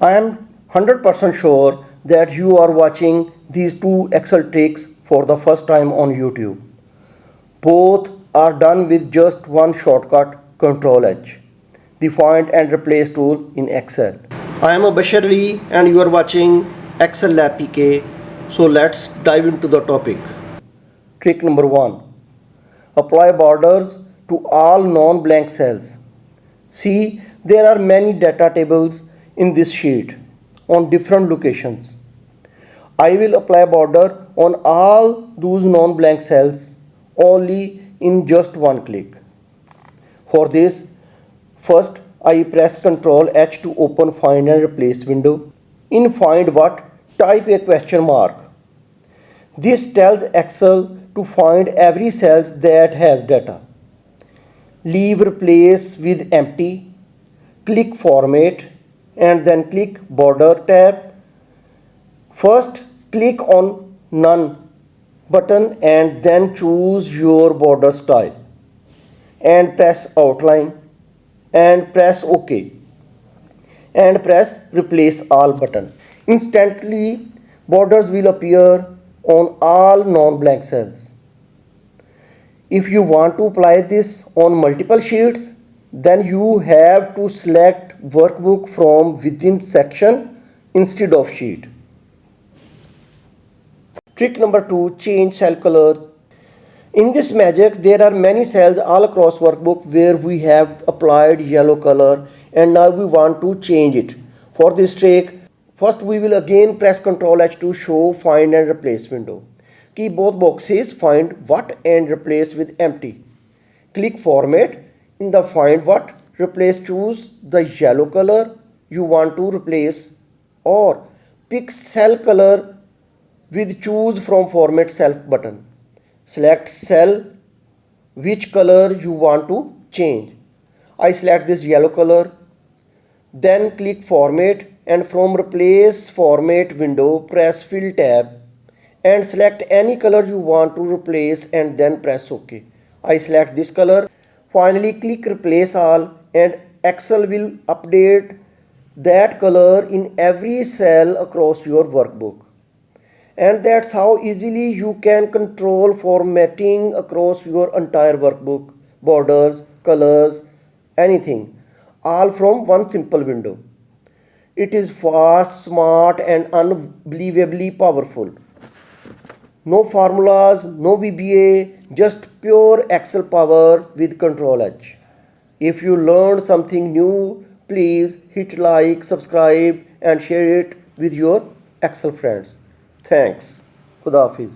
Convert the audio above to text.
I am 100% sure that you are watching these two Excel tricks for the first time on YouTube. Both are done with just one shortcut, Ctrl H, the find and replace tool in Excel. I am Bashar Ali and you are watching Excel Lab PK. So let's dive into the topic. Trick number 1. Apply borders to all non-blank cells. See, there are many data tables in this sheet on different locations. I will apply border on all those non-blank cells only in just one click. For this, first I press Ctrl H to open Find and Replace window. In Find What, type a question mark. This tells Excel to find every cell that has data. Leave Replace with empty, click Format and then click Border tab. First click on None button and then choose your border style and press Outline and press OK and press Replace All button. Instantly borders will appear on all non-blank cells. If you want to apply this on multiple sheets, then you have to select workbook from within section instead of sheet. Trick number 2, change cell color. In this magic, there are many cells all across workbook where we have applied yellow color and now we want to change it. For this trick, first we will again press Ctrl H to show Find and Replace window. Keep both boxes Find What and Replace with empty. Click Format. In the Find What, Replace, choose the yellow color you want to replace or pick cell color with Choose from Format Cell button. Select cell which color you want to change. I select this yellow color. Then click Format and from Replace Format window press Fill tab and select any color you want to replace and then press OK. I select this color. Finally click Replace All and Excel will update that color in every cell across your workbook. And that's how easily you can control formatting across your entire workbook, borders, colors, anything, all from one simple window. It is fast, smart and unbelievably powerful. No formulas, no VBA, just pure Excel power with Ctrl H. If you learned something new, please hit like, subscribe and share it with your Excel friends. Thanks. Khuda Hafiz.